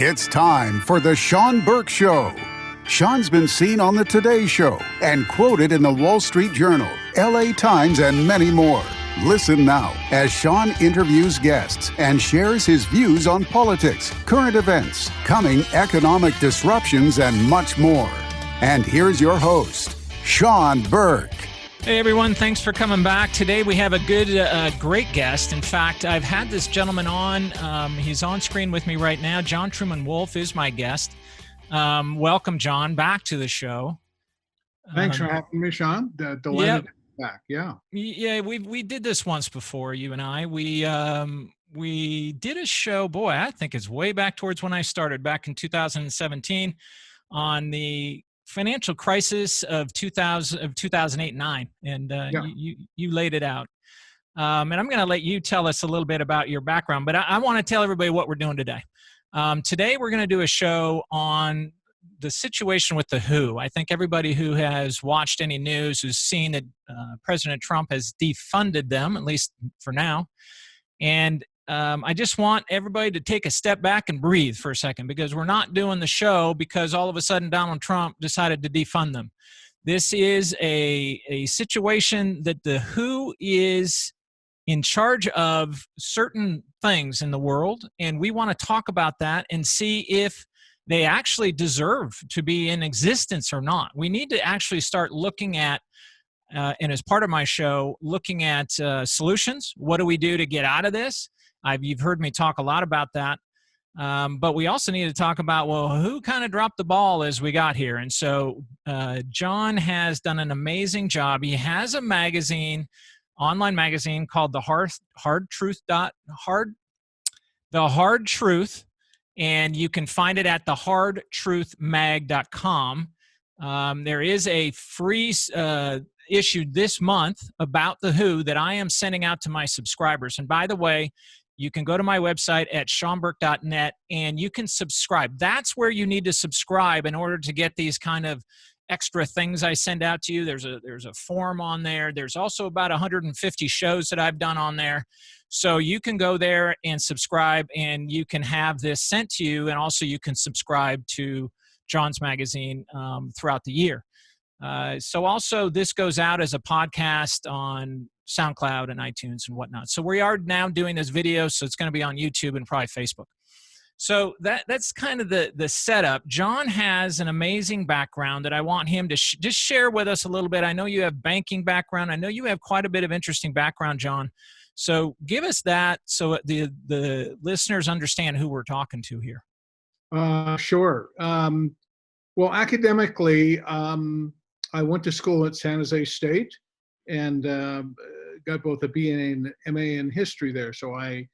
It's time for the Sean Burke Show. Sean's been seen on the Today Show and quoted in the Wall Street Journal, LA Times, and many more. Listen now as Sean interviews guests and shares his views on politics, current events, coming economic disruptions, and much more. And here's your host, Sean Burke. Hey everyone, thanks for coming back. Today we have a great guest. In fact, I've had this gentleman on. He's on screen with me right now. John Truman Wolfe is my guest. Welcome, John, back to the show. Thanks for having me, Sean. Delighted to be back. Yeah. Yeah, we did this once before, you and I. We did a show, boy, I think it's way back towards when I started, back in 2017, on the financial crisis of 2008-9, and you laid it out. And I'm going to let you tell us a little bit about your background, but I want to tell everybody what we're doing today. Today we're going to do a show on the situation with the WHO. I think everybody who has watched any news has seen that President Trump has defunded them, at least for now. And I just want everybody to take a step back and breathe for a second, because we're not doing the show because all of a sudden Donald Trump decided to defund them. This is a situation that the WHO is in charge of certain things in the world, and we want to talk about that and see if they actually deserve to be in existence or not. We need to actually start looking at and as part of my show, looking at solutions. What do we do to get out of this? You've heard me talk a lot about that. But we also need to talk about, well, who kind of dropped the ball as we got here? And so John has done an amazing job. He has a magazine, online magazine called The Hard Truth, and you can find it at thehardtruthmag.com. There is a free issued this month about the WHO that I am sending out to my subscribers. And by the way, you can go to my website at seanburke.net and you can subscribe. That's where you need to subscribe in order to get these kind of extra things I send out to you. There's a form on there. There's also about 150 shows that I've done on there. So you can go there and subscribe, and you can have this sent to you, and also you can subscribe to John's magazine throughout the year. So also this goes out as a podcast on SoundCloud and iTunes and whatnot. So we are now doing this video, so it's going to be on YouTube and probably Facebook. So that's kind of the setup. John has an amazing background that I want him to just share with us a little bit. I know you have banking background. I know you have quite a bit of interesting background, John. So give us that so the listeners understand who we're talking to here. Sure. Well, academically, I went to school at San Jose State and got both a BA and MA in history there. So I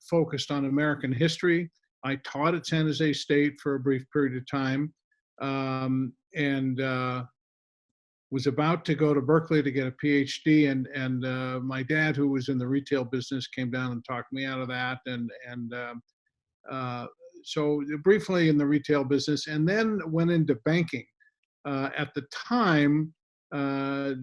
focused on American history. I taught at San Jose State for a brief period of time, and was about to go to Berkeley to get a PhD. And my dad, who was in the retail business, came down and talked me out of that. So briefly in the retail business, and then went into banking. At the time,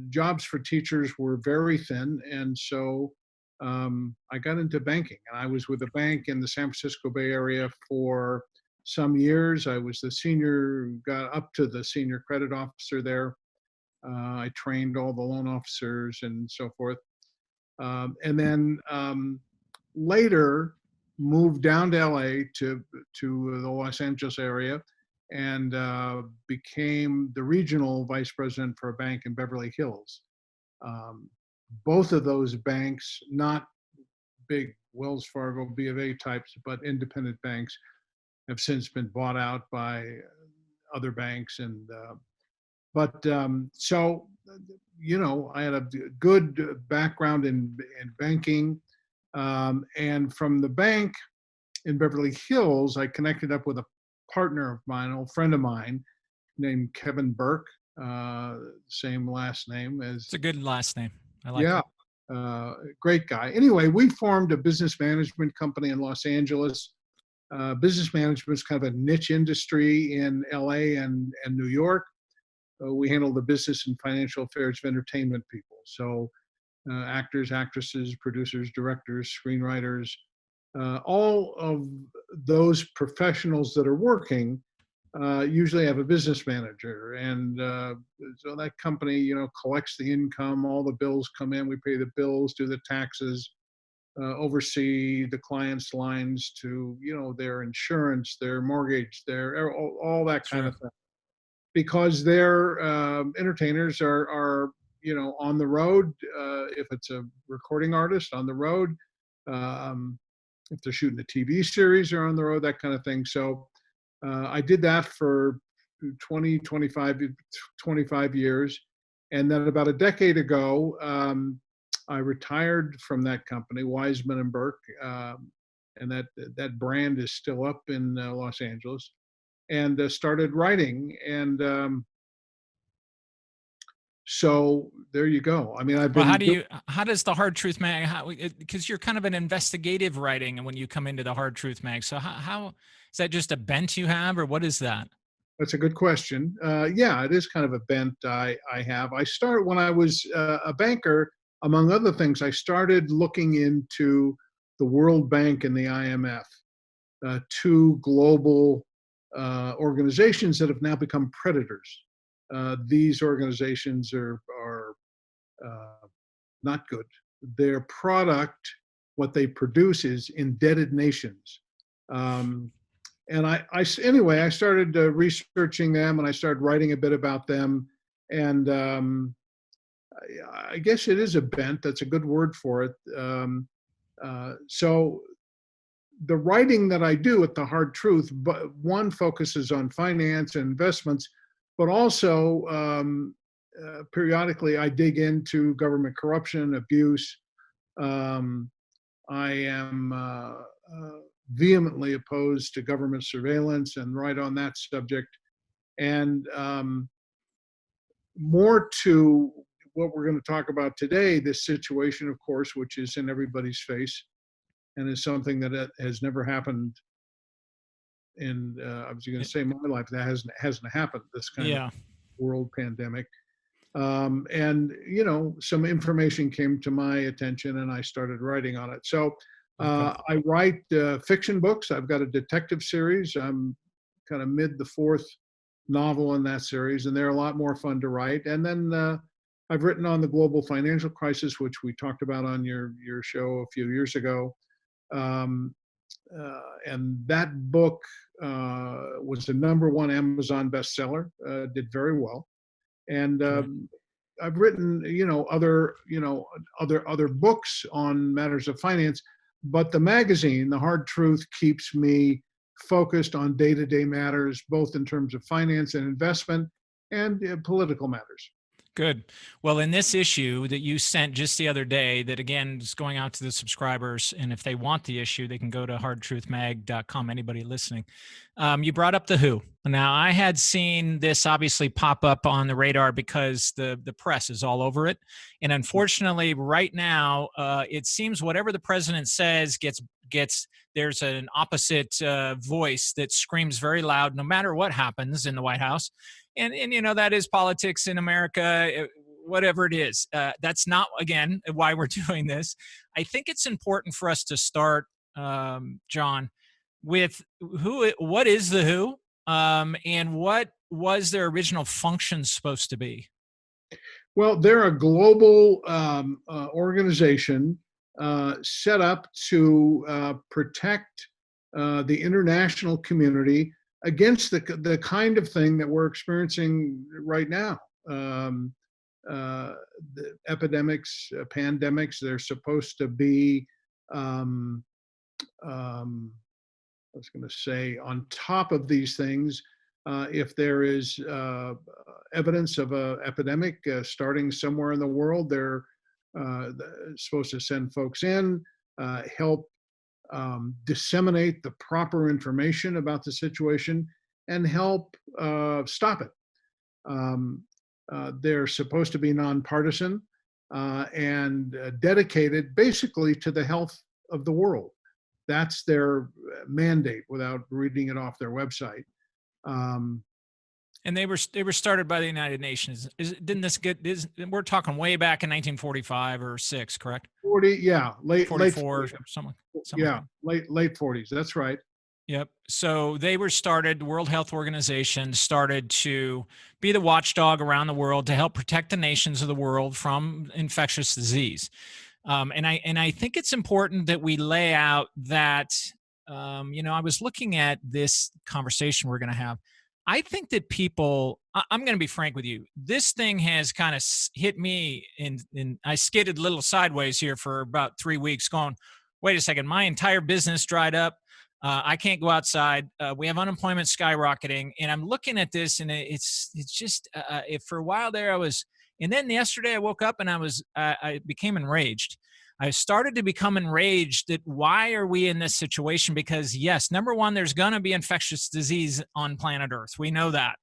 jobs for teachers were very thin, and so I got into banking. And I was with a bank in the San Francisco Bay Area for some years. I was got up to the senior credit officer there. I trained all the loan officers and so forth. And then later moved down to LA to the Los Angeles area, and became the regional vice president for a bank in Beverly Hills. Both of those banks, not big Wells Fargo, B of A types, but independent banks, have since been bought out by other banks. And so, you know, I had a good background in banking. And from the bank in Beverly Hills, I connected up with a partner of mine, an old friend of mine named Kevin Burke, same last name as. It's a good last name. I like it. Great guy. Anyway, we formed a business management company in Los Angeles. Business management is kind of a niche industry in LA and New York. We handle the business and financial affairs of entertainment people. So actors, actresses, producers, directors, screenwriters, all of those professionals that are working usually have a business manager, and so that company, collects the income. All the bills come in. We pay the bills, do the taxes, oversee the client's lines to their insurance, their mortgage, their all that kind Sure. of thing. Because their entertainers are on the road. If it's a recording artist, on the road. Um, if they're shooting a TV series, they're on the road. That kind of thing. So I did that for 20, 25 years. And then about a decade ago, I retired from that company, Wiseman and Burke, and that brand is still up in Los Angeles, and started writing. And so there you go. I mean, I've Well, been doing. how does the Hard Truth Mag, because you're kind of an investigative writing and when you come into the Hard Truth Mag. So how is that just a bent you have, or what is that? That's a good question. Yeah, it is kind of a bent I have. I started when I was a banker, among other things. I started looking into the World Bank and the IMF, two global organizations that have now become predators. These organizations are not good. Their product, what they produce, is indebted nations. Um, and anyway, I started researching them, and I started writing a bit about them. And I guess it is a bent. That's a good word for it. So the writing that I do at The Hard Truth, but one focuses on finance and investments, but also periodically I dig into government corruption, abuse. Um, I am vehemently opposed to government surveillance and write on that subject. And more to what we're going to talk about today, this situation, of course, which is in everybody's face and is something that has never happened in, I was going to say my life, that hasn't happened, this kind of Yeah. world pandemic. And some information came to my attention, and I started writing on it. So Okay. I write fiction books. I've got a detective series. I'm kind of mid the fourth novel in that series, and they're a lot more fun to write. And then I've written on the global financial crisis, which we talked about on your show a few years ago. Um, and that book was the #1 Amazon bestseller. Did very well. And Great. I've written, other books on matters of finance, but the magazine, The Hard Truth, keeps me focused on day-to-day matters, both in terms of finance and investment and political matters. Good. Well, in this issue that you sent just the other day, that again is going out to the subscribers, and if they want the issue, they can go to hardtruthmag.com. Anybody listening, you brought up the Who. Now, I had seen this obviously pop up on the radar because the press is all over it, and unfortunately, right now, it seems whatever the president says gets there's an opposite voice that screams very loud, no matter what happens in the White House. And that is politics in America, whatever it is. That's not, again, why we're doing this. I think it's important for us to start, John, with what is the Who, and what was their original function supposed to be? Well, they're a global organization set up to protect the international community against the kind of thing that we're experiencing right now. The epidemics, pandemics, they're supposed to be, I was going to say, on top of these things. If there is evidence of an epidemic starting somewhere in the world, they're supposed to send folks in, help disseminate the proper information about the situation, and help stop it. They're supposed to be nonpartisan and dedicated basically to the health of the world. That's their mandate without reading it off their website. And they were started by the United Nations. Didn't this get? We're talking way back in 1945 or six, correct? 40, yeah, late 44, 40s, something like yeah, that. late 40s. That's right. Yep. So they were started, the World Health Organization started to be the watchdog around the world to help protect the nations of the world from infectious disease. And I think it's important that we lay out that, I was looking at this conversation we're going to have. I think that people, I'm going to be frank with you. This thing has kind of hit me in I skidded a little sideways here for about 3 weeks going, wait a second, my entire business dried up. I can't go outside. We have unemployment skyrocketing, and I'm looking at this, and it's just if for a while there I was, and then yesterday I woke up and I became enraged. I started to become enraged that why are we in this situation? Because yes, number one, there's going to be infectious disease on planet Earth. We know that.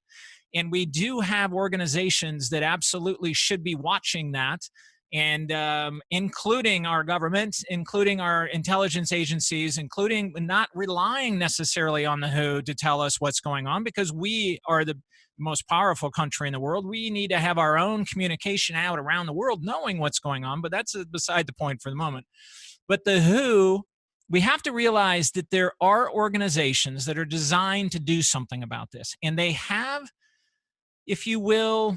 And we do have organizations that absolutely should be watching that, and including our government, including our intelligence agencies, including not relying necessarily on the WHO to tell us what's going on, because we are the most powerful country in the world. We need to have our own communication out around the world knowing what's going on, but that's beside the point for the moment. But the WHO, we have to realize that there are organizations that are designed to do something about this, and they have, if you will,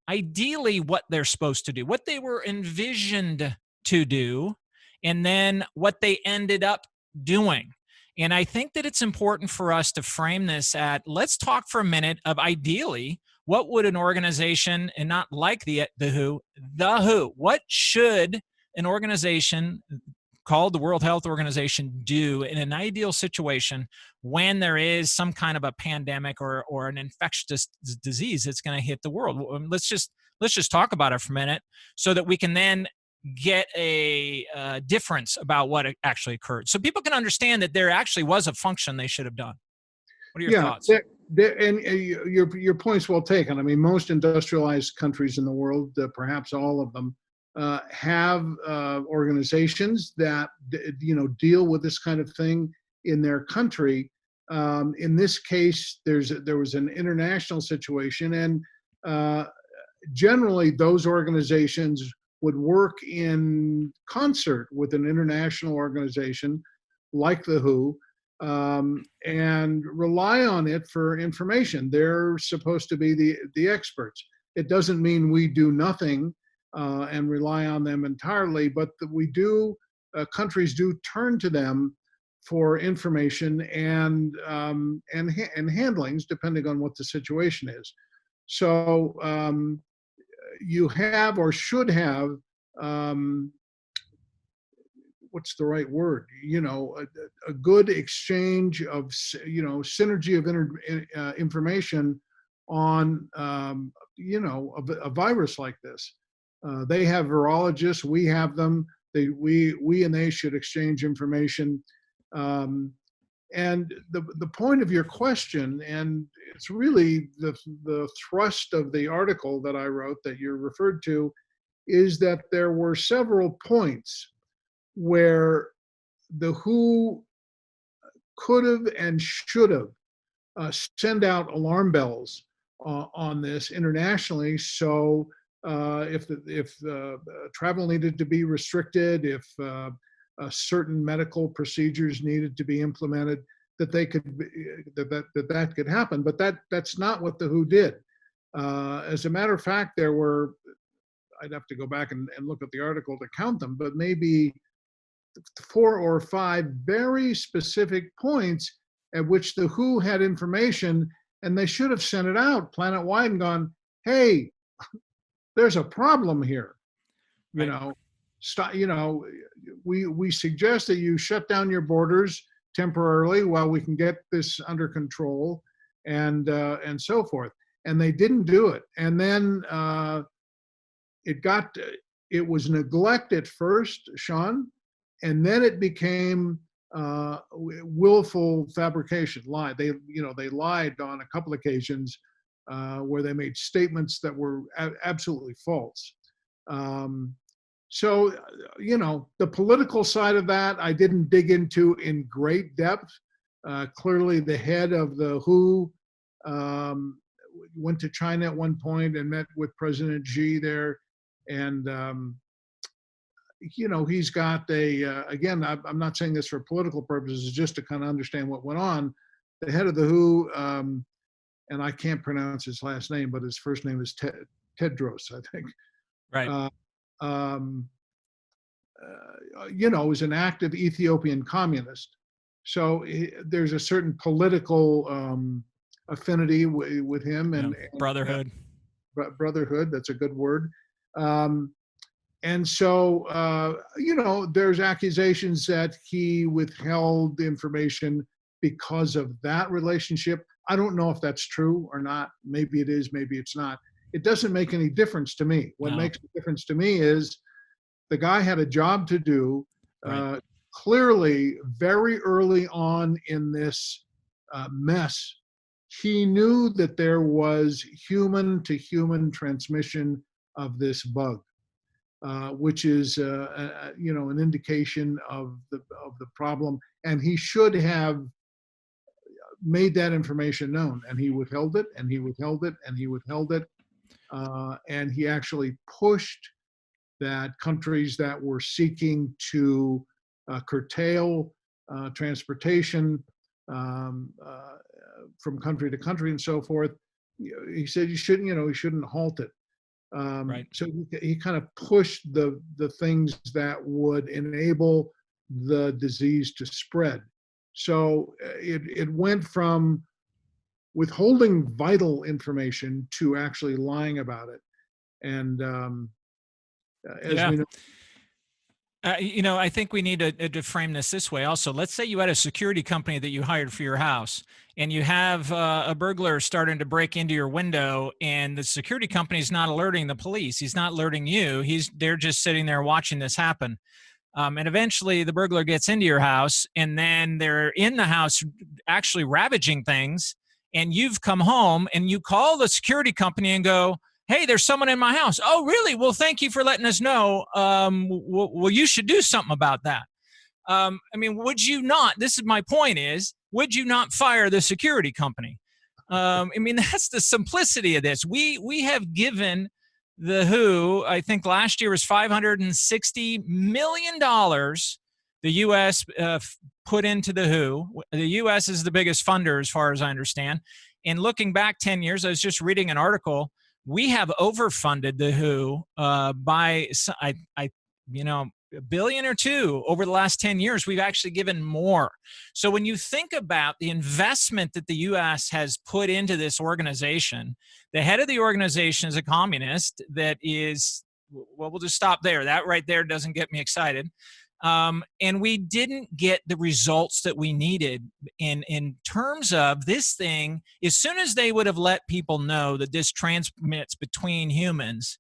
ideally what they're supposed to do, what they were envisioned to do, and then what they ended up doing. And I think that it's important for us to frame this at, let's talk for a minute of ideally, what would an organization, and not like the WHO, what should an organization called the World Health Organization do in an ideal situation when there is some kind of a pandemic or an infectious disease that's going to hit the world? Let's just talk about it for a minute so that we can then get a difference about what actually occurred, so people can understand that there actually was a function they should have done. What are your thoughts? And your point's well taken. I mean, most industrialized countries in the world, perhaps all of them, have organizations that deal with this kind of thing in their country. In this case, there was an international situation, and generally those organizations would work in concert with an international organization like the WHO, and rely on it for information. They're supposed to be the experts. It doesn't mean we do nothing and rely on them entirely, but countries do turn to them for information and handlings, depending on what the situation is. So you have, or should have, what's the right word? A good exchange of, synergy of information on, a virus like this. They have virologists, we have them. We and they should exchange information. And the point of your question, and it's really the thrust of the article that I wrote that you referred to, is that there were several points where the WHO could have and should have send out alarm bells on this internationally. So if travel needed to be restricted, if certain medical procedures needed to be implemented, that they could that could happen. But that's not what the WHO did. As a matter of fact, there were, I'd have to go back and look at the article to count them, but maybe 4 or 5 very specific points at which the WHO had information, and they should have sent it out planet-wide and gone, hey, there's a problem here. Stop, we suggest that you shut down your borders temporarily while we can get this under control, and so forth. And they didn't do it. And then it was neglect at first, Sean, and then it became willful fabrication, lie. They lied on a couple occasions where they made statements that were absolutely false. So, the political side of that, I didn't dig into in great depth. Clearly, the head of the WHO, went to China at one point and met with President Xi there. And, he's got again, I'm not saying this for political purposes, just to kind of understand what went on. The head of the WHO, and I can't pronounce his last name, but his first name is Tedros, I think. Right. Is an active Ethiopian communist. So there's a certain political affinity with him and brotherhood. Brotherhood, that's a good word. And so, there's accusations that he withheld information because of that relationship. I don't know if that's true or not. Maybe it is, maybe it's not. It doesn't make any difference to me. What makes a difference to me is the guy had a job to do. Right. Clearly, very early on in this mess, he knew that there was human-to-human transmission of this bug, which is an indication of the problem. And he should have made that information known, and he withheld it, and he withheld it, and he withheld it, and he actually pushed that countries that were seeking to curtail transportation from country to country and so forth, he said you shouldn't halt it. Right. So he kind of pushed the things that would enable the disease to spread. So it went from withholding vital information to actually lying about it. And as we know, I think we need to frame this way also. Let's say you had a security company that you hired for your house, and you have a burglar starting to break into your window, and the security company is not alerting the police. He's not alerting you. They're just sitting there watching this happen. And eventually the burglar gets into your house, and then they're in the house actually ravaging things, and you've come home and you call the security company and go, hey, there's someone in my house. Oh, really? Well, thank you for letting us know. Well, you should do something about that. Would you not, this is my point is, would you not fire the security company? That's the simplicity of this. We have given the WHO, I think last year was $560 million the U.S. Put into the WHO. The U.S. is the biggest funder as far as I understand. And looking back 10 years, I was just reading an article. We have overfunded the WHO by a billion or two over the last 10 years. We've actually given more. So when you think about the investment that the U.S. has put into this organization, the head of the organization is a communist that is, well, we'll just stop there. That right there doesn't get me excited. And we didn't get the results that we needed in terms of this thing. As soon as they would have let people know that this transmits between humans,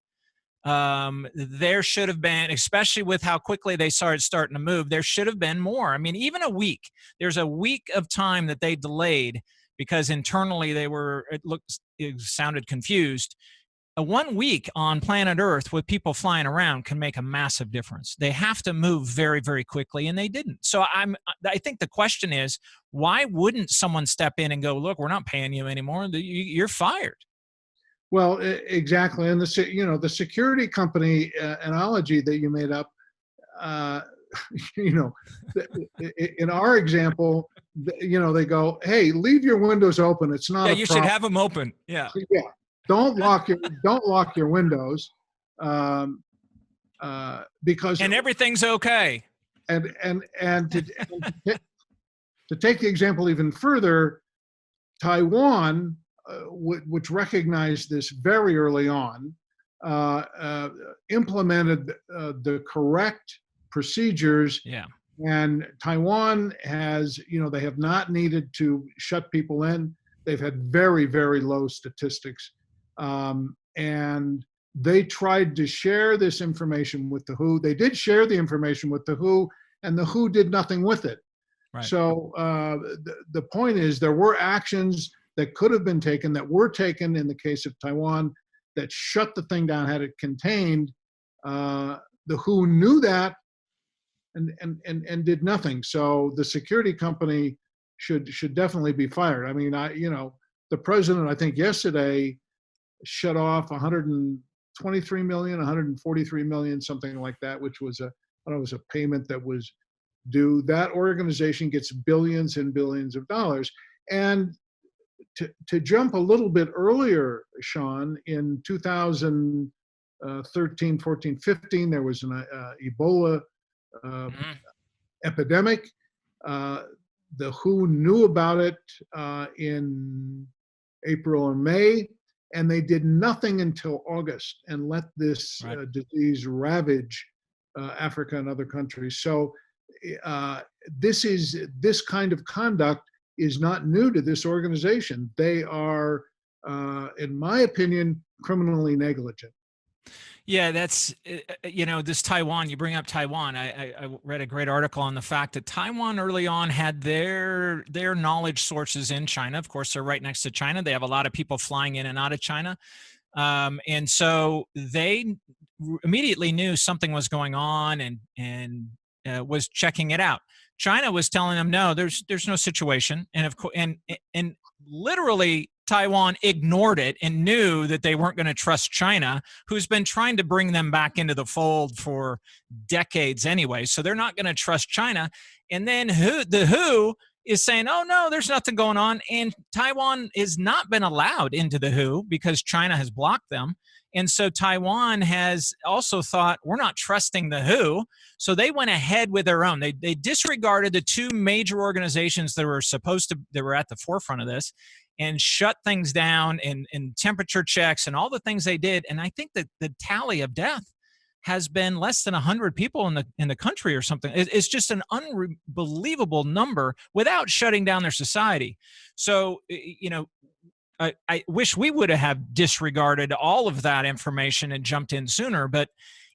there should have been, especially with how quickly they started starting to move, there should have been more. Even a week. There's a week of time that they delayed because internally it sounded confused. 1 week on planet Earth with people flying around can make a massive difference. They have to move very, very quickly, and they didn't. So I think the question is, why wouldn't someone step in and go, look, we're not paying you anymore. You're fired. Well, exactly. And the security company analogy that you made up, in our example, they go, hey, leave your windows open. It's not. Yeah, you should have them open. Yeah. Yeah. Don't lock your windows, because everything's okay. And to take the example even further, Taiwan, which recognized this very early on, implemented the correct procedures. Yeah. And Taiwan has, they have not needed to shut people in. They've had very, very low statistics. And they tried to share this information with the WHO. They did share the information with the WHO, and the WHO did nothing with it. Right. So the point is, there were actions that could have been taken, that were taken in the case of Taiwan, that shut the thing down, had it contained. The WHO knew that and did nothing. So the security company should definitely be fired. The president, I think yesterday, shut off 123 million, 143 million, something like that, which was I don't know, it was a payment that was due. That organization gets billions and billions of dollars. And to jump a little bit earlier, Sean, in 2013, 14, 15, there was an Ebola epidemic. The WHO knew about it in April or May, and they did nothing until August and let this disease ravage Africa and other countries. So this kind of conduct is not new to this organization. They are, in my opinion, criminally negligent. Yeah, that's, this Taiwan, you bring up Taiwan. I read a great article on the fact that Taiwan early on had their knowledge sources in China. Of course, they're right next to China. They have a lot of people flying in and out of China. And so they immediately knew something was going on and was checking it out. China was telling them, no, there's no situation. And of course, and literally Taiwan ignored it and knew that they weren't going to trust China, who's been trying to bring them back into the fold for decades anyway. So they're not going to trust China. And then the WHO is saying, oh, no, there's nothing going on. And Taiwan has not been allowed into the WHO because China has blocked them. And so Taiwan has also thought, we're not trusting the WHO. So they went ahead with their own. They disregarded the two major organizations that were at the forefront of this and shut things down and temperature checks and all the things they did. And I think that the tally of death has been less than 100 people in the country or something. It's just an unbelievable number without shutting down their society. So, I wish we would have disregarded all of that information and jumped in sooner, but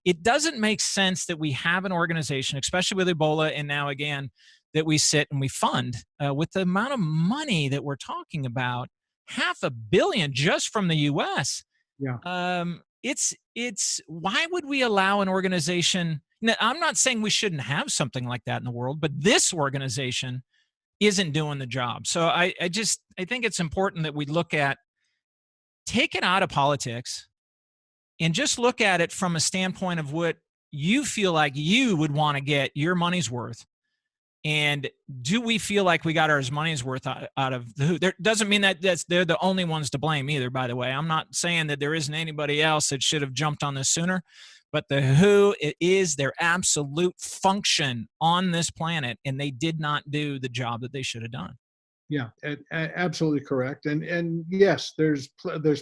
it doesn't make sense that we have an organization, especially with Ebola and now again, that we sit and we fund with the amount of money that we're talking about, $500 million just from the U.S. Yeah. It's why would we allow an organization? Now, I'm not saying we shouldn't have something like that in the world, but this organization isn't doing the job. So I think it's important that we take it out of politics and just look at it from a standpoint of what you feel like you would want to get your money's worth. And do we feel like we got our money's worth out of the WHO? There doesn't mean that they're the only ones to blame either, by the way. I'm not saying that there isn't anybody else that should have jumped on this sooner, but the WHO, it is their absolute function on this planet, and they did not do the job that they should have done. Yeah, absolutely correct. And yes, there's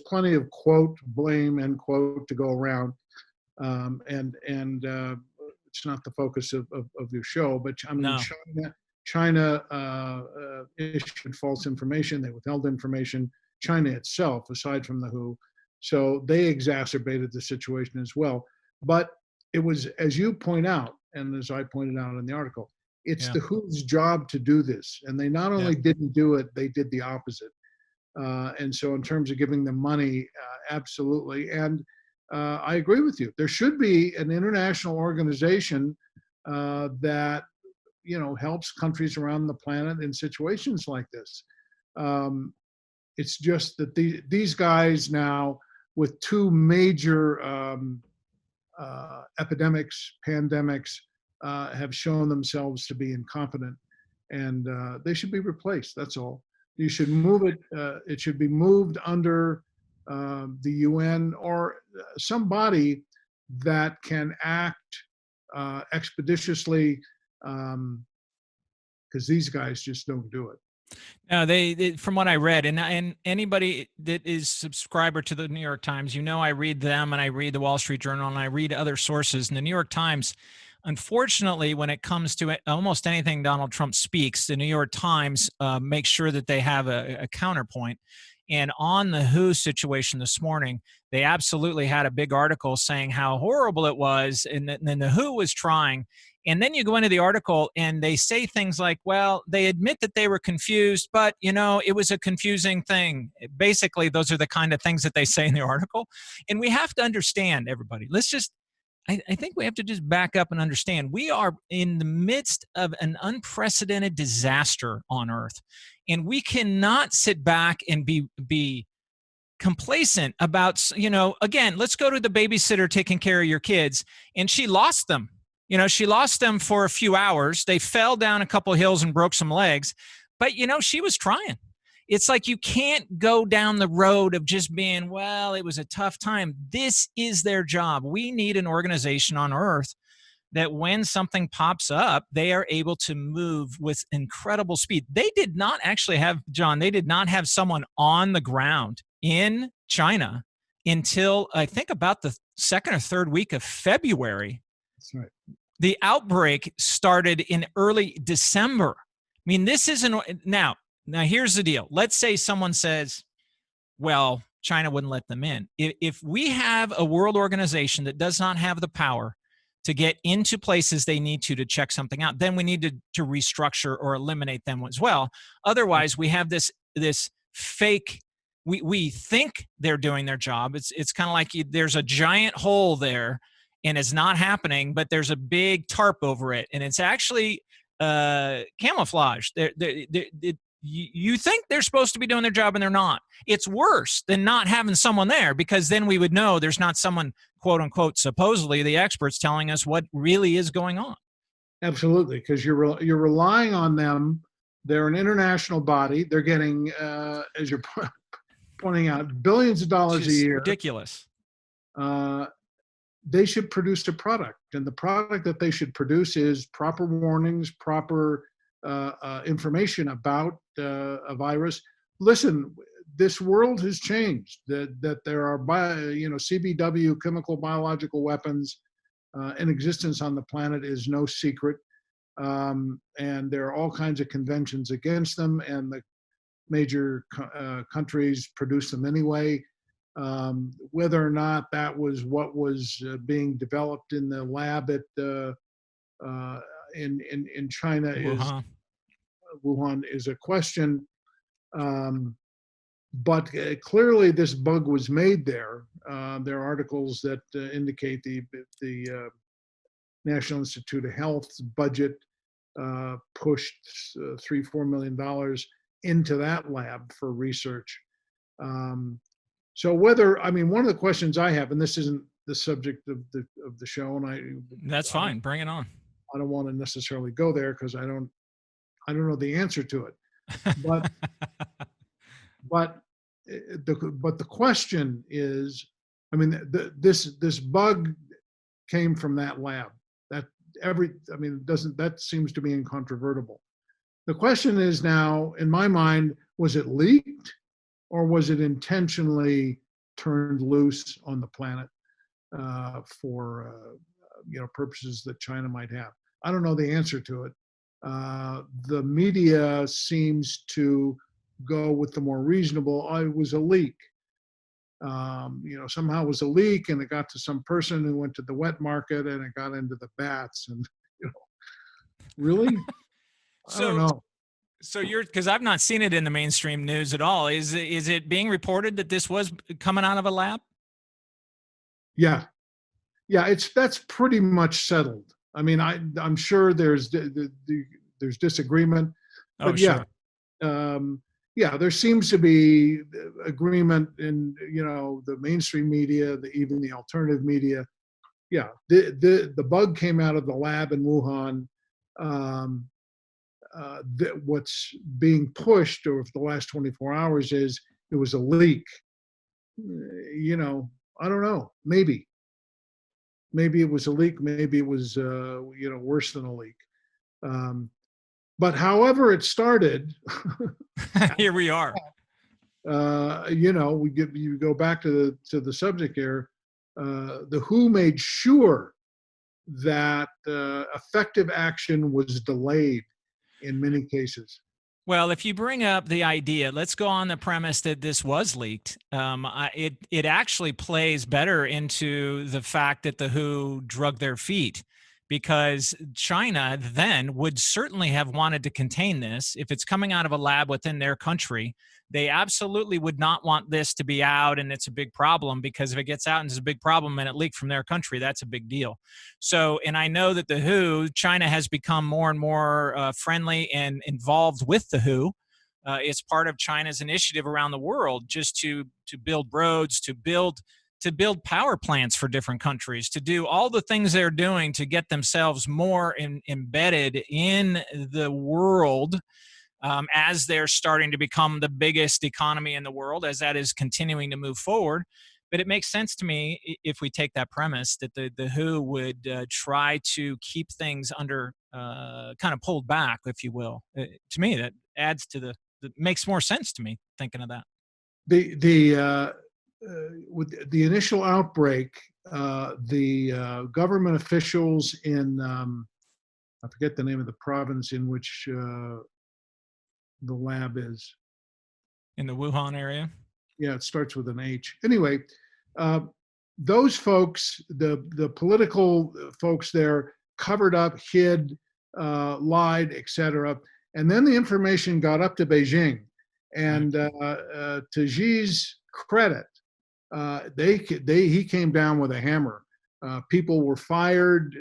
plenty of quote blame end quote to go around, and it's not the focus of your show, but I mean, No. China issued false information. They withheld information. China itself, aside from the WHO, so they exacerbated the situation as well. But it was, as you point out, and as I pointed out in the article, it's the WHO's job to do this. And they not only didn't do it, they did the opposite. And so in terms of giving them money, absolutely. And I agree with you. There should be an international organization that, helps countries around the planet in situations like this. It's just that these guys now, with two major epidemics, pandemics, have shown themselves to be incompetent, and they should be replaced. That's all. You should move it. It should be moved under the UN or some body that can act expeditiously, because these guys just don't do it. No, they from what I read, and anybody that is subscriber to the New York Times, I read them and I read the Wall Street Journal and I read other sources. And the New York Times, unfortunately, when it comes to almost anything Donald Trump speaks, the New York Times makes sure that they have a counterpoint. And on the WHO situation this morning, they absolutely had a big article saying how horrible it was, and then the WHO was trying. And then you go into the article and they say things like, well, they admit that they were confused, but, it was a confusing thing. Basically, those are the kind of things that they say in the article. And we have to understand, everybody, I think we have to just back up and understand we are in the midst of an unprecedented disaster on Earth. And we cannot sit back and be complacent about, again, let's go to the babysitter taking care of your kids. And she lost them. She lost them for a few hours. They fell down a couple of hills and broke some legs. But, she was trying. It's like you can't go down the road of just being, well, it was a tough time. This is their job. We need an organization on Earth that when something pops up, they are able to move with incredible speed. They did not actually have, John, they did not have someone on the ground in China until I think about the second or third week of February. That's right. The outbreak started in early December. I mean, this isn't now here's the deal. Let's say someone says, well, China wouldn't let them in. If we have a world organization that does not have the power to get into places they need to check something out, then we need to restructure or eliminate them as well. Otherwise, we have this fake, we think they're doing their job. It's kind of like there's a giant hole there and it's not happening, but there's a big tarp over it. And it's actually camouflage. You think they're supposed to be doing their job and they're not. It's worse than not having someone there, because then we would know there's not someone, quote unquote, supposedly the experts telling us what really is going on. Absolutely, because you're relying on them. They're an international body. They're getting, as you're pointing out, billions of dollars a year. Ridiculous. They should produce a product, and the product that they should produce is proper warnings, proper information about a virus. Listen, this world has changed. That there are CBW, chemical biological weapons in existence on the planet is no secret, and there are all kinds of conventions against them, and the major countries produce them anyway. Whether or not that was what was being developed in the lab at in China Wuhan is a question. But clearly this bug was made there. There are articles that indicate the National Institute of Health's budget pushed $3-4 million into that lab for research. So one of the questions I have, and this isn't the subject of the show, and that's fine. Bring it on. I don't want to necessarily go there because I don't know the answer to it. But the question is, this bug came from that lab. That seems to be incontrovertible. The question is now, in my mind, was it leaked, or was it intentionally turned loose on the planet for purposes that China might have? I don't know the answer to it. The media seems to go with the more reasonable. It was a leak. Somehow it was a leak, and it got to some person who went to the wet market, and it got into the bats. And really, I don't know. So because I've not seen it in the mainstream news at all. Is it being reported that this was coming out of a lab? Yeah, that's pretty much settled. I'm sure there's disagreement, but sure. There seems to be agreement in the mainstream media, even the alternative media. Yeah, the bug came out of the lab in Wuhan. What's being pushed over the last 24 hours is it was a leak. I don't know. Maybe it was a leak. Maybe it was worse than a leak. But however it started, here we are. You go back to the subject here. The WHO made sure that effective action was delayed in many cases. Well, if you bring up the idea, let's go on the premise that this was leaked. It actually plays better into the fact that the WHO drug their feet, because China then would certainly have wanted to contain this. If it's coming out of a lab within their country, they absolutely would not want this to be out, and it's a big problem, because if it gets out and it's a big problem and it leaked from their country, that's a big deal. So, and I know that the WHO, China has become more and more friendly and involved with the WHO. It's part of China's initiative around the world just to build roads, to build power plants for different countries, to do all the things they're doing to get themselves more embedded in the world, as they're starting to become the biggest economy in the world, as that is continuing to move forward. But it makes sense to me, if we take that premise, that the WHO would try to keep things under, kind of pulled back, if you will. To me, that adds to that makes more sense to me thinking of that. With the initial outbreak, the government officials in I forget the name of the province in which the lab is. In the Wuhan area? Yeah, it starts with an H. Anyway, those folks, the political folks there, covered up, hid, lied, etc. And then the information got up to Beijing. And to Xi's credit, he came down with a hammer. People were fired,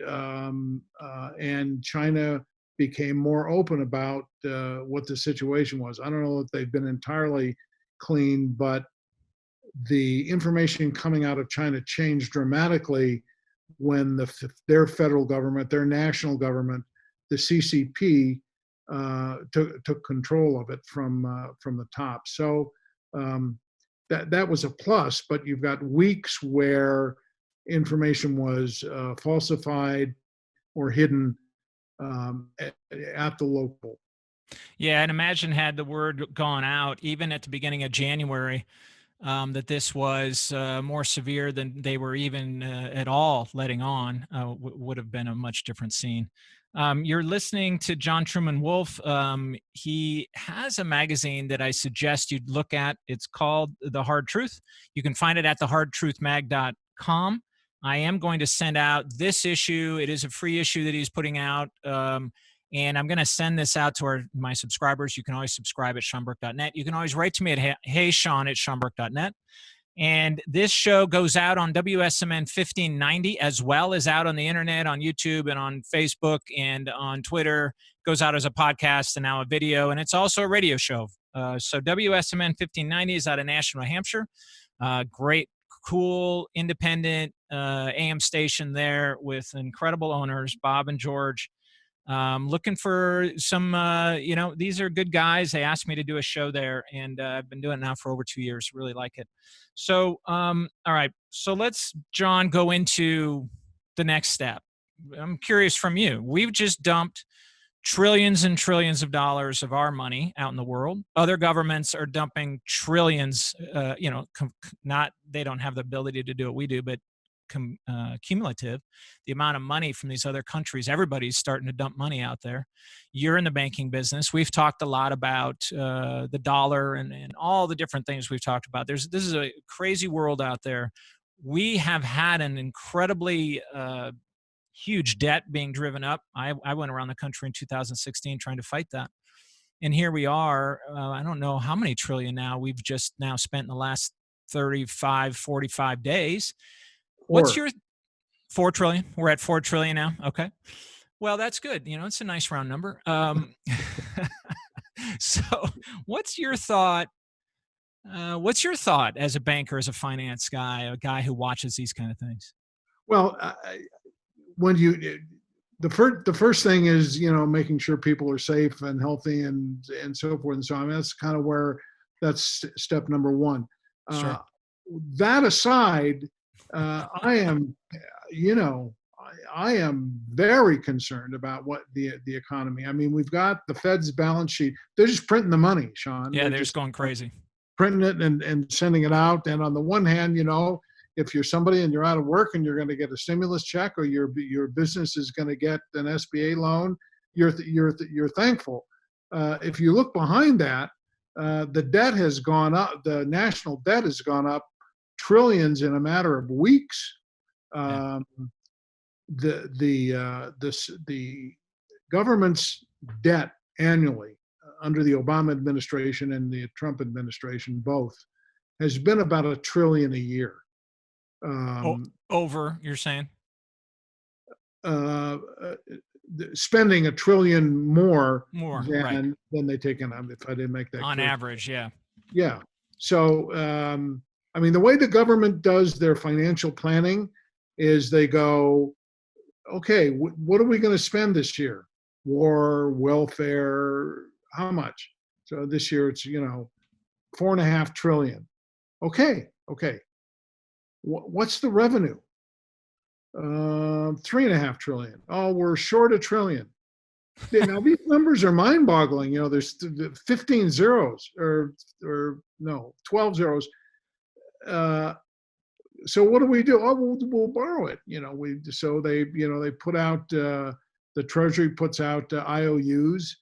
and China became more open about what the situation was. I don't know if they've been entirely clean, but the information coming out of China changed dramatically when their federal government, their national government, the CCP, took control of it from the top. So that was a plus, but you've got weeks where information was falsified or hidden at the local. Yeah, and imagine had the word gone out even at the beginning of January, that this was more severe than they were even at all letting on, would have been a much different scene. You're listening to John Truman Wolfe. He has a magazine that I suggest you'd look at. It's called The Hard Truth. You can find it at thehardtruthmag.com. I am going to send out this issue. It is a free issue that he's putting out. And I'm going to send this out to my subscribers. You can always subscribe at SeanBurke.net. You can always write to me at heysean@SeanBurke.net. And this show goes out on WSMN 1590, as well as out on the internet, on YouTube and on Facebook and on Twitter. It goes out as a podcast and now a video. And it's also a radio show. So WSMN 1590 is out of Nashua, New Hampshire. Great, cool, independent AM station there with incredible owners, Bob and George. Looking for some, these are good guys. They asked me to do a show there, and I've been doing it now for over 2 years. Really like it. So, all right. So let's, John, go into the next step. I'm curious from you. We've just dumped trillions and trillions of dollars of our money out in the world. Other governments are dumping trillions, they don't have the ability to do what we do, but cumulative, the amount of money from these other countries, everybody's starting to dump money out there. You're in the banking business. We've talked a lot about the dollar and all the different things we've talked about. This is a crazy world out there. We have had an incredibly huge debt being driven up. I went around the country in 2016 trying to fight that. And here we are. I don't know how many trillion now we've just now spent in the last 35, 45 days. What's your 4 trillion? We're at 4 trillion now. Okay. Well, that's good. It's a nice round number. So what's your thought? What's your thought as a banker, as a finance guy, a guy who watches these kind of things? Well, the first thing is, making sure people are safe and healthy and so forth and so on. I mean, that's kind of where that's step number one. Sure. That aside, I am very concerned about what the economy. I mean, we've got the Fed's balance sheet. They're just printing the money, Sean. Yeah, they're just going crazy. Printing it and sending it out. And on the one hand, if you're somebody and you're out of work and you're going to get a stimulus check, or your business is going to get an SBA loan, you're thankful. If you look behind that, the debt has gone up. The national debt has gone up trillions in a matter of weeks. Yeah. The government's debt annually under the Obama administration and the Trump administration both has been about $1 trillion a year. Over, you're saying? spending $1 trillion more right. than they take in. If I didn't make that On clear. average, yeah. Yeah. So, I mean, the way the government does their financial planning is they go, okay, what are we going to spend this year? War, welfare, how much? So this year it's, $4.5 trillion. Okay. What's the revenue? 3.5 trillion. Oh, we're short $1 trillion. Now these numbers are mind-boggling. There's 15 zeros or no, 12 zeros. So what do we do? Oh, we'll borrow it. They put out the Treasury puts out IOUs,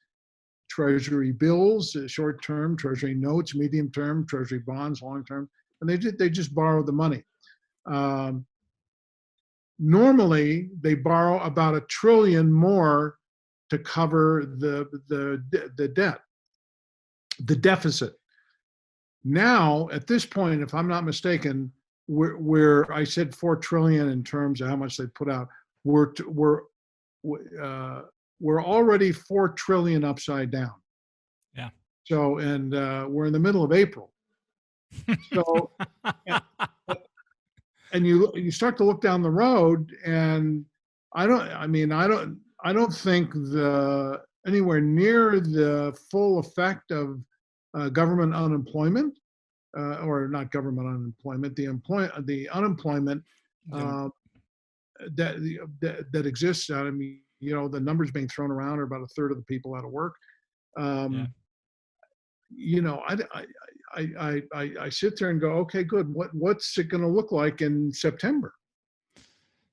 Treasury bills, short-term Treasury notes, medium-term Treasury bonds, long-term, and they just borrow the money. Normally, they borrow about $1 trillion more to cover the debt, the deficit. Now, at this point, if I'm not mistaken, I said $4 trillion in terms of how much they put out. We're already $4 trillion upside down. Yeah. So, and we're in the middle of April. So, and you start to look down the road, and I don't think anywhere near the full effect of government unemployment, or not government unemployment, the unemployment that exists. I mean, the numbers being thrown around are about a third of the people out of work. Yeah. I sit there and go, okay, good. What's it going to look like in September?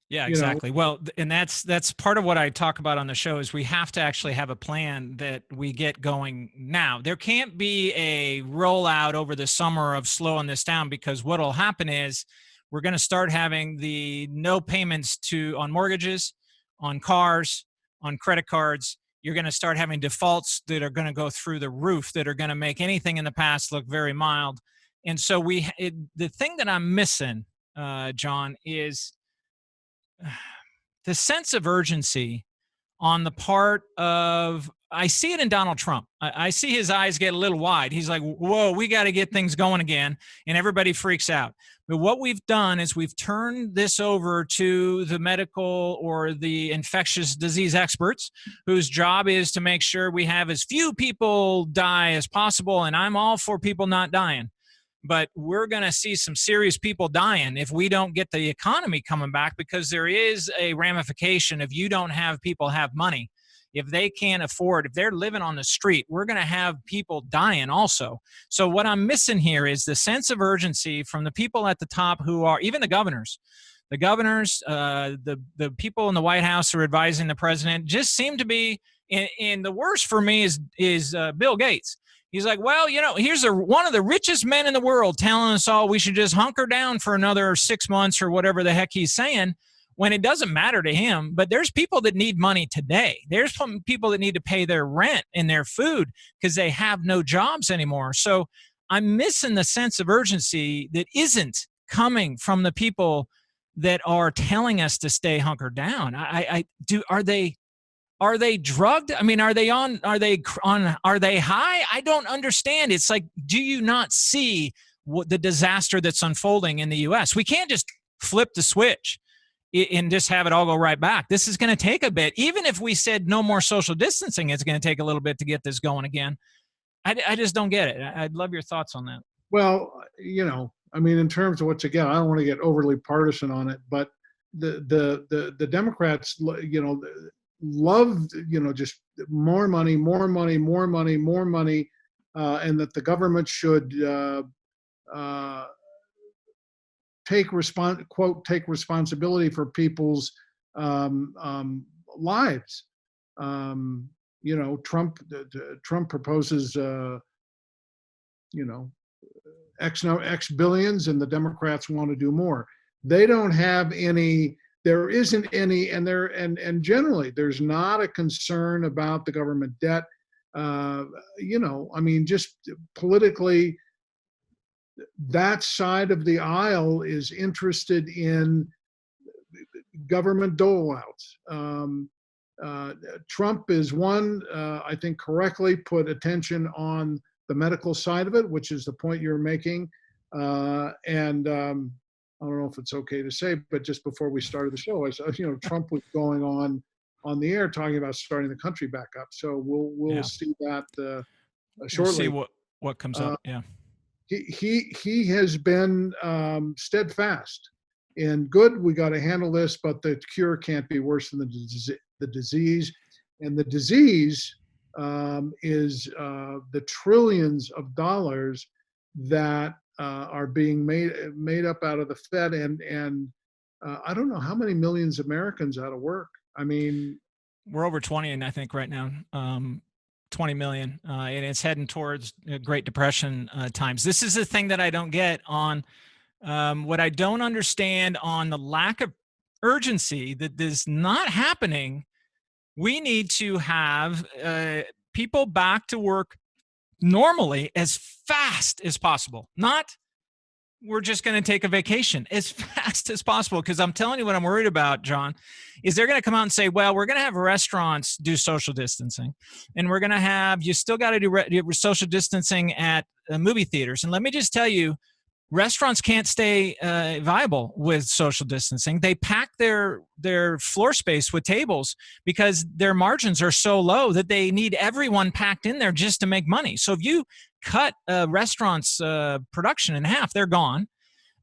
Yeah, exactly. Well, and that's part of what I talk about on the show is we have to actually have a plan that we get going now. There can't be a rollout over the summer of slowing this down, because what'll happen is we're going to start having the no payments on mortgages, on cars, on credit cards. You're going to start having defaults that are going to go through the roof, that are going to make anything in the past look very mild. And so the thing that I'm missing, John, is the sense of urgency on the part of, I see it in Donald Trump. I see his eyes get a little wide. He's like, whoa, we got to get things going again. And everybody freaks out. But what we've done is we've turned this over to the medical or the infectious disease experts, whose job is to make sure we have as few people die as possible. And I'm all for people not dying. But we're going to see some serious people dying if we don't get the economy coming back, because there is a ramification if you don't have people have money. If they can't afford, if they're living on the street, we're going to have people dying also. So what I'm missing here is the sense of urgency from the people at the top, who are even the governors. The governors, the people in the White House who are advising the president, just seem to be, and the worst for me is Bill Gates. He's like, well, here's one of the richest men in the world telling us all we should just hunker down for another 6 months or whatever the heck he's saying, when it doesn't matter to him. But there's people that need money today. There's people that need to pay their rent and their food because they have no jobs anymore. So I'm missing the sense of urgency that isn't coming from the people that are telling us to stay hunkered down. Are they drugged? I mean, are they high? I don't understand. It's like, do you not see the disaster that's unfolding in the U.S.? We can't just flip the switch and just have it all go right back. This is going to take a bit. Even if we said no more social distancing, it's going to take a little bit to get this going again. I just don't get it. I'd love your thoughts on that. Well, I mean, in terms of I don't want to get overly partisan on it, but the Democrats, loved, just more money, and that the government should take responsibility for people's lives. Trump proposes, X billions, and the Democrats want to do more. They don't have any. There isn't any, and generally there's not a concern about the government debt. I mean, just politically, that side of the aisle is interested in government doleouts. Trump is one, I think correctly put attention on the medical side of it, which is the point you're making. I don't know if it's okay to say, but just before we started the show, I saw, Trump was going on the air talking about starting the country back up. So we'll see that shortly. We'll see what comes up. Yeah. He has been steadfast in good. We got to handle this, but the cure can't be worse than the disease, and the disease is the trillions of dollars that are being made up out of the Fed, and I don't know how many millions of Americans out of work. I mean, we're over 20, and I think right now. 20 million, and it's heading towards Great Depression times. This is the thing that I don't get on what I don't understand on the lack of urgency that is not happening. We need to have people back to work normally as fast as possible. Not we're just going to take a vacation as fast as possible. Because I'm telling you what I'm worried about, John, is they're going to come out and say, well, we're going to have restaurants do social distancing. And we're going to have, you still got to do social distancing at movie theaters. And let me just tell you, restaurants can't stay viable with social distancing. They pack their floor space with tables because their margins are so low that they need everyone packed in there just to make money. So if you cut restaurants' production in half, they're gone.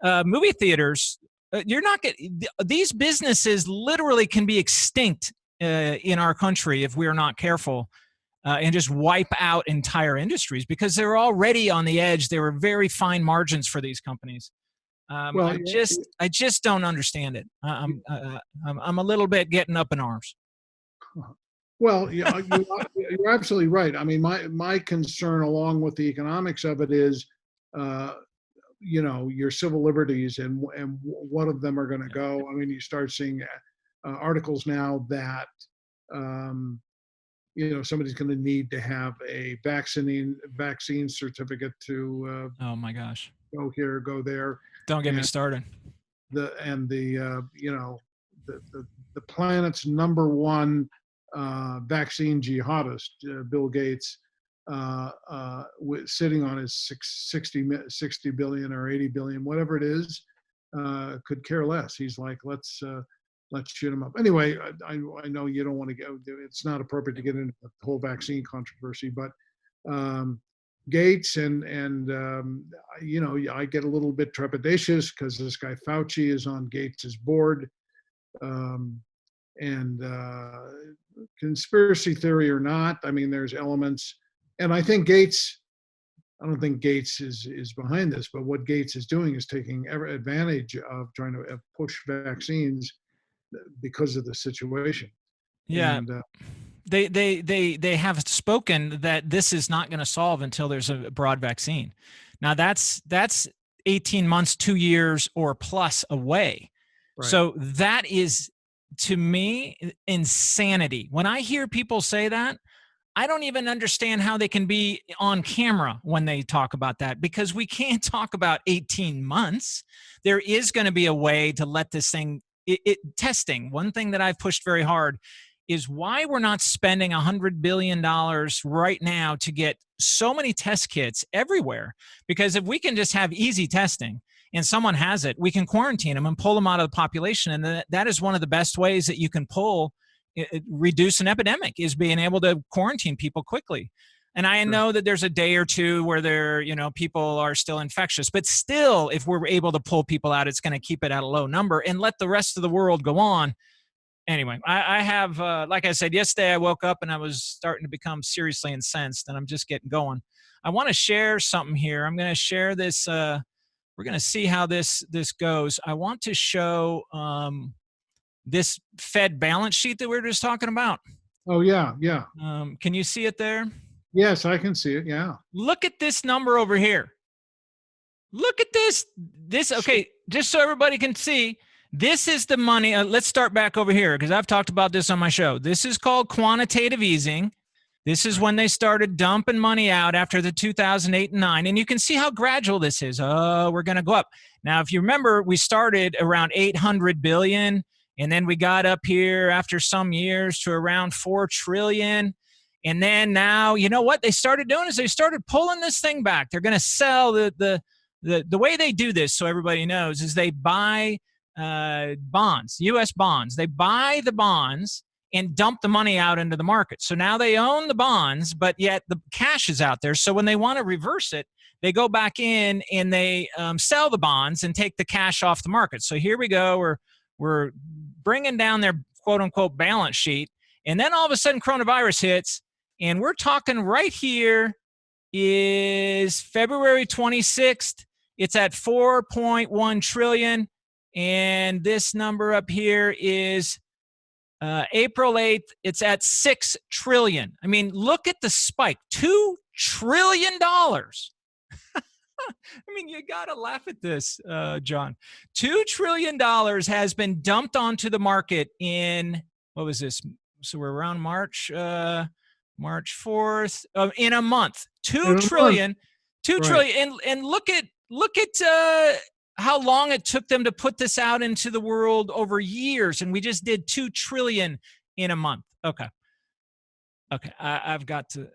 Movie theaters, you're not getting, these businesses literally can be extinct in our country if we are not careful. And just wipe out entire industries because they're already on the edge. There were very fine margins for these companies. I just don't understand it. I'm a little bit getting up in arms. Well, yeah, you're absolutely right. I mean, my concern, along with the economics of it, is, your civil liberties and what of them are going to go. I mean, you start seeing articles now that. Somebody's going to need to have a vaccine certificate to. Oh my gosh! Go here, go there. Don't get me started. The planet's number one vaccine jihadist, Bill Gates, sitting on his 60 billion or 80 billion, whatever it is, could care less. He's like, let's shoot him up. Anyway, I know you don't want to go. It's not appropriate to get into the whole vaccine controversy, but Gates and I get a little bit trepidatious because this guy Fauci is on Gates's board, and conspiracy theory or not, I mean, there's elements, and I think Gates. I don't think Gates is behind this, but what Gates is doing is taking advantage of trying to push vaccines because of the situation. Yeah. And, they have spoken that this is not going to solve until there's a broad vaccine. Now that's 18 months, 2 years or plus away. Right. So that is, to me, insanity. When I hear people say that, I don't even understand how they can be on camera when they talk about that, because we can't talk about 18 months. There is going to be a way to let this thing testing. One thing that I've pushed very hard is why we're not spending $100 billion right now to get so many test kits everywhere. Because if we can just have easy testing and someone has it, we can quarantine them and pull them out of the population. And that is one of the best ways that you can reduce an epidemic, is being able to quarantine people quickly. And I know that there's a day or two where people are still infectious, but still, if we're able to pull people out, it's going to keep it at a low number and let the rest of the world go on. Anyway, I have, like I said, yesterday I woke up and I was starting to become seriously incensed, and I'm just getting going. I want to share something here. I'm going to share this. We're going to see how this goes. I want to show this Fed balance sheet that we were just talking about. Oh, yeah. Can you see it there? Yes, I can see it. Yeah. Look at this number over here. Look at this. Okay, just so everybody can see, this is the money. Let's start back over here because I've talked about this on my show. This is called quantitative easing. This is when they started dumping money out after the 2008 and 9. And you can see how gradual this is. Oh, we're going to go up. Now, if you remember, we started around 800 billion And then we got up here after some years to around 4 trillion. And then now, you know what they started doing is they started pulling this thing back. They're going to sell the way they do this, so everybody knows, is they buy bonds, U.S. bonds. They buy the bonds and dump the money out into the market. So now they own the bonds, but yet the cash is out there. So when they want to reverse it, they go back in and they sell the bonds and take the cash off the market. So here we go. We're bringing down their quote unquote balance sheet. And then all of a sudden coronavirus hits, and we're talking right here is February 26th. It's at 4.1 trillion. And this number up here is April 8th. It's at 6 trillion. I mean, look at the spike, $2 trillion. I mean, you got to laugh at this, John. $2 trillion has been dumped onto the market in, what was this? So we're around March 4th, in a month. $2 trillion. And look at how long it took them to put this out into the world over years. And we just did 2 trillion in a month. Okay. I've got to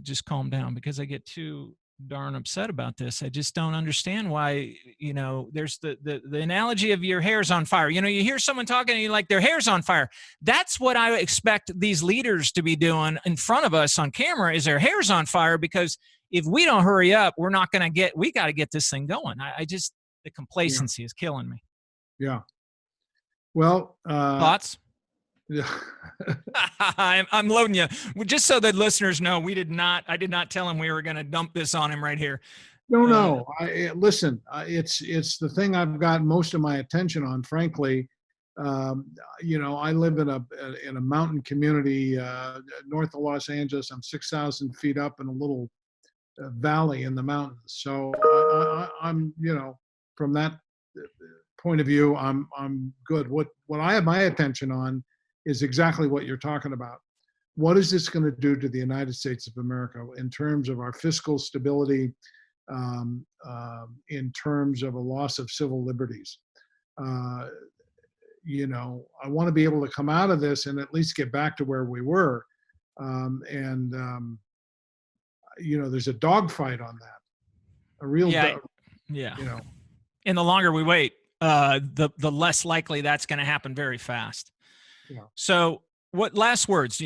just calm down because I get too darn upset about this. I just don't understand why, there's the analogy of your hair's on fire. You hear someone talking and you're like, their hair's on fire. That's what I expect these leaders to be doing in front of us on camera, is their hair's on fire, because if we don't hurry up, we got to get this thing going. The complacency is killing me. Yeah. Well, thoughts? Yeah. I'm loading you. Just so that listeners know, I did not tell him we were going to dump this on him right here. No. Listen, it's the thing I've got most of my attention on, frankly. I live in a mountain community north of Los Angeles. I'm 6,000 feet up in a little valley in the mountains. So I'm, from that point of view, I'm good. What I have my attention on is exactly what you're talking about. What is this going to do to the United States of America in terms of our fiscal stability, in terms of a loss of civil liberties? I want to be able to come out of this and at least get back to where we were. There's a dogfight on that. A real yeah. And the longer we wait, the less likely that's going to happen very fast. Yeah. So what last words,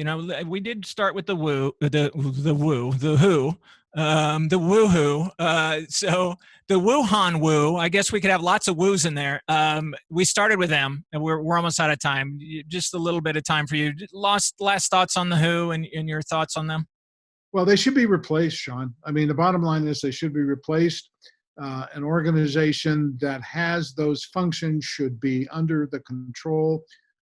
we did start with the woo, the who, the woohoo. So the Wuhan woo, I guess we could have lots of woos in there. We started with them, and we're almost out of time. Just a little bit of time for you. Last thoughts on the who and your thoughts on them? Well, they should be replaced, Sean. I mean, the bottom line is they should be replaced. An organization that has those functions should be under the control,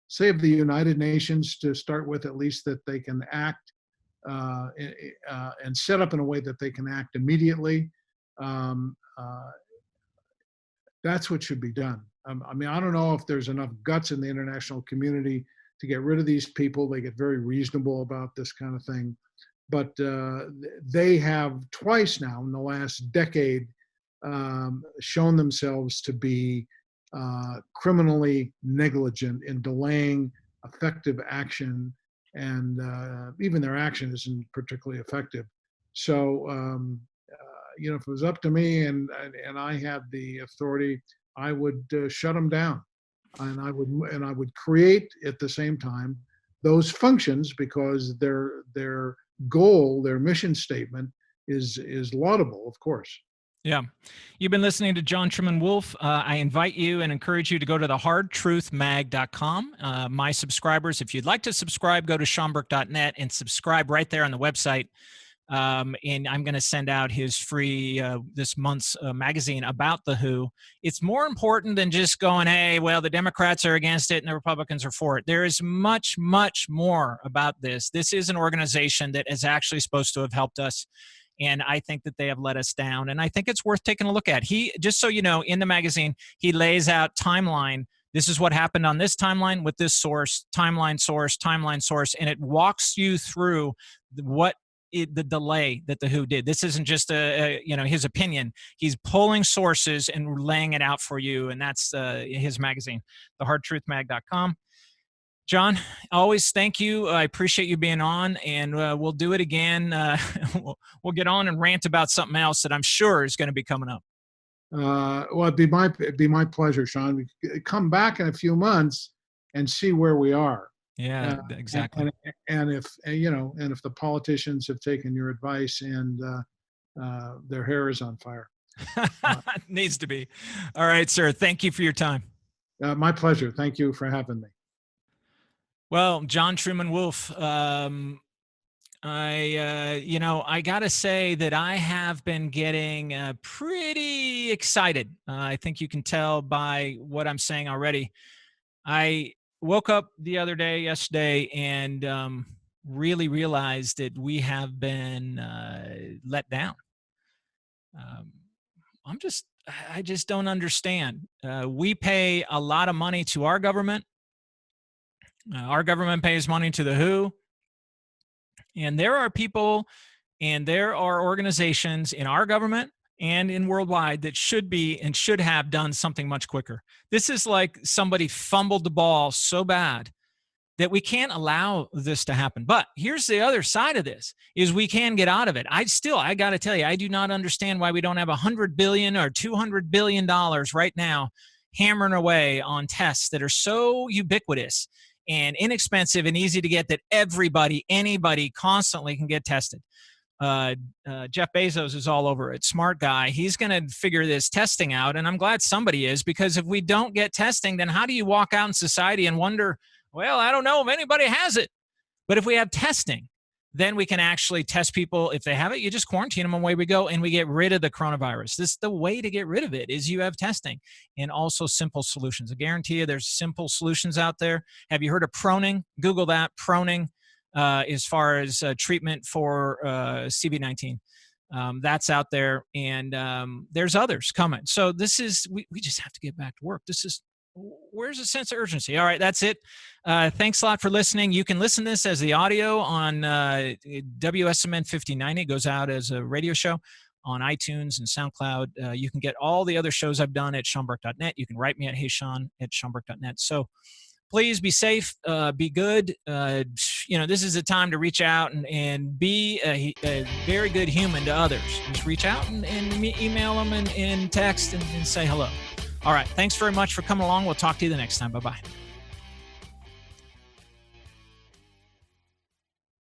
say, of the United Nations to start with, at least, that they can act and set up in a way that they can act immediately. That's what should be done. I don't know if there's enough guts in the international community to get rid of these people. They get very reasonable about this kind of thing. But they have twice now in the last decade shown themselves to be criminally negligent in delaying effective action, and even their action isn't particularly effective. So, if it was up to me and I had the authority, I would shut them down, and I would create at the same time those functions, because their goal, their mission statement is laudable, of course. Yeah. You've been listening to John Truman Wolfe. I invite you and encourage you to go to thehardtruthmag.com. My subscribers, if you'd like to subscribe, go to seanburke.net and subscribe right there on the website. And I'm going to send out his free, this month's magazine about the WHO. It's more important than just going, hey, well, the Democrats are against it and the Republicans are for it. There is much, much more about this. This is an organization that is actually supposed to have helped us. And I think that they have let us down. And I think it's worth taking a look at. Just so you know, in the magazine, he lays out timeline. This is what happened on this timeline with this source, timeline source, and it walks you through what the delay that the WHO did. This isn't just his opinion. He's pulling sources and laying it out for you, and that's his magazine, thehardtruthmag.com. John, always thank you. I appreciate you being on, and we'll do it again. We'll get on and rant about something else that I'm sure is going to be coming up. Well, it'd be my pleasure, Sean. Come back in a few months and see where we are. Yeah, exactly. And if the politicians have taken your advice and their hair is on fire. Needs to be. All right, sir. Thank you for your time. My pleasure. Thank you for having me. Well, John Truman Wolfe, I got to say that I have been getting pretty excited. I think you can tell by what I'm saying already. I woke up yesterday, and really realized that we have been let down. I just don't understand. We pay a lot of money to our government. Our government pays money to the WHO. And there are people and there are organizations in our government and in worldwide that should be and should have done something much quicker. This is like somebody fumbled the ball so bad that we can't allow this to happen. But here's the other side of this, is we can get out of it. I got to tell you, I do not understand why we don't have $100 billion or $200 billion right now hammering away on tests that are so ubiquitous and inexpensive and easy to get that anybody constantly can get tested. Jeff Bezos is all over it. Smart guy. He's going to figure this testing out. And I'm glad somebody is, because if we don't get testing, then how do you walk out in society and wonder, well, I don't know if anybody has it. But if we have testing, then we can actually test people. If they have it, you just quarantine them, and away we go, and we get rid of the coronavirus. The way to get rid of it is you have testing and also simple solutions. I guarantee you there's simple solutions out there. Have you heard of proning? Google that, proning, as far as treatment for COVID-19. That's out there, and there's others coming. So we just have to get back to work. Where's the sense of urgency? All right, that's it. Thanks a lot for listening. You can listen to this as the audio on WSMN 5090. It goes out as a radio show on iTunes and SoundCloud. You can get all the other shows I've done at SeanBurke.net. You can write me at heysean@SeanBurke.net. So please be safe, be good. This is a time to reach out and be a very good human to others. Just reach out and email them and text and say hello. All right. Thanks very much for coming along. We'll talk to you the next time. Bye-bye.